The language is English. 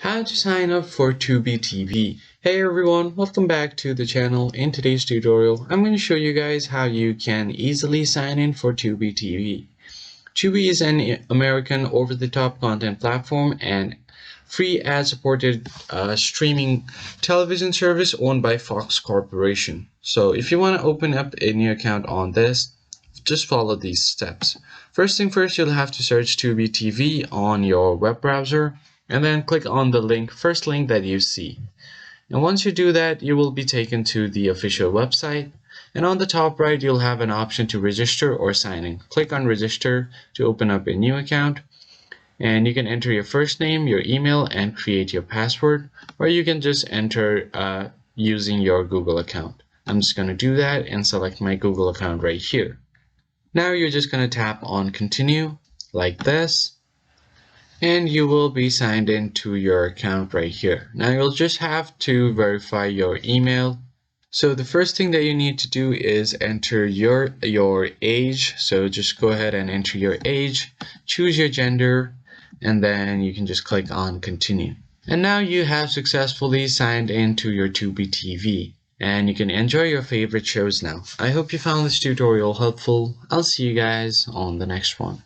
How to sign up for Tubi TV. Hey everyone, welcome back to the channel. In today's tutorial, I'm going to show you guys how you can easily sign in for Tubi TV. Tubi is an American over-the-top content platform and free ad-supported streaming television service owned by Fox Corporation. So if you want to open up a new account on this, just follow these steps. First thing first, you'll have to search Tubi TV on your web browser and then click on the first link that you see. And once you do that, you will be taken to the official website. And on the top right, you'll have an option to register or sign in. Click on register to open up a new account. And you can enter your first name, your email, and create your password. Or you can just enter using your Google account. I'm just going to do that and select my Google account right here. Now you're just going to tap on continue like this. And you will be signed into your account right here. Now you'll just have to verify your email. So the first thing that you need to do is enter your age. So just go ahead and enter your age, choose your gender, and then you can just click on continue. And now you have successfully signed into your Tubi TV. And you can enjoy your favorite shows now. I hope you found this tutorial helpful. I'll see you guys on the next one.